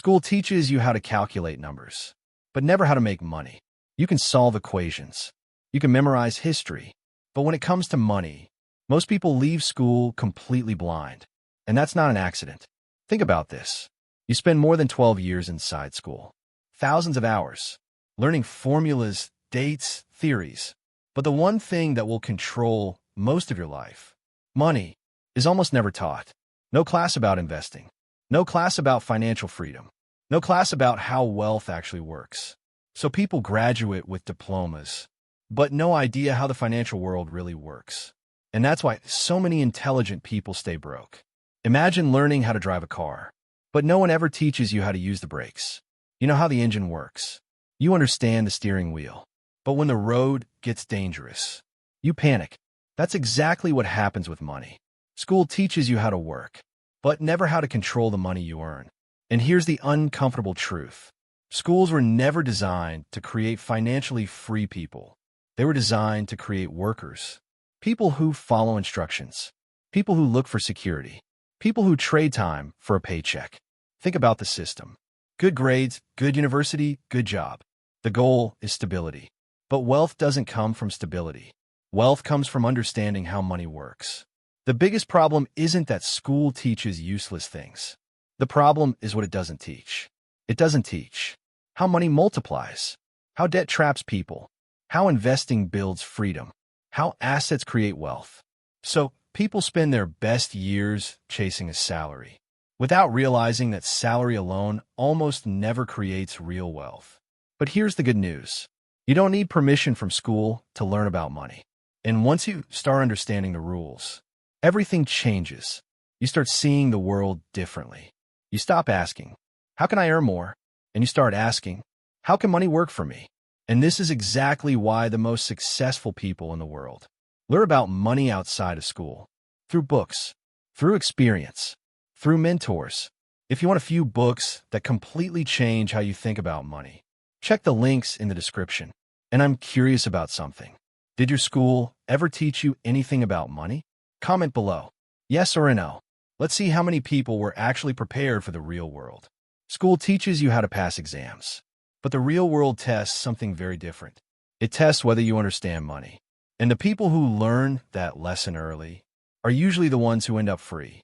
School teaches you how to calculate numbers, but never how to make money. You can solve equations. You can memorize history. But when it comes to money, most people leave school completely blind. And that's not an accident. Think about this. You spend more than 12 years inside school. Thousands of hours, learning formulas, dates, theories. But the one thing that will control most of your life, money, is almost never taught. No class about investing. No class about financial freedom. No class about how wealth actually works. So people graduate with diplomas, but no idea how the financial world really works. And that's why so many intelligent people stay broke. Imagine learning how to drive a car, but no one ever teaches you how to use the brakes. You know how the engine works. You understand the steering wheel. But when the road gets dangerous, you panic. That's exactly what happens with money. School teaches you how to work, but never how to control the money you earn. And here's the uncomfortable truth. Schools were never designed to create financially free people. They were designed to create workers. People who follow instructions. People who look for security. People who trade time for a paycheck. Think about the system. Good grades, good university, good job. The goal is stability. But wealth doesn't come from stability. Wealth comes from understanding how money works. The biggest problem isn't that school teaches useless things. The problem is what it doesn't teach. It doesn't teach how money multiplies, how debt traps people, how investing builds freedom, how assets create wealth. So people spend their best years chasing a salary, without realizing that salary alone almost never creates real wealth. But here's the good news. You don't need permission from school to learn about money. And once you start understanding the rules, everything changes. You start seeing the world differently. You stop asking, how can I earn more? And you start asking, how can money work for me? And this is exactly why the most successful people in the world learn about money outside of school, through books, through experience, through mentors. If you want a few books that completely change how you think about money, check the links in the description. And I'm curious about something. Did your school ever teach you anything about money? Comment below, yes or no. Let's see how many people were actually prepared for the real world. School teaches you how to pass exams, but the real world tests something very different. It tests whether you understand money. And the people who learn that lesson early are usually the ones who end up free.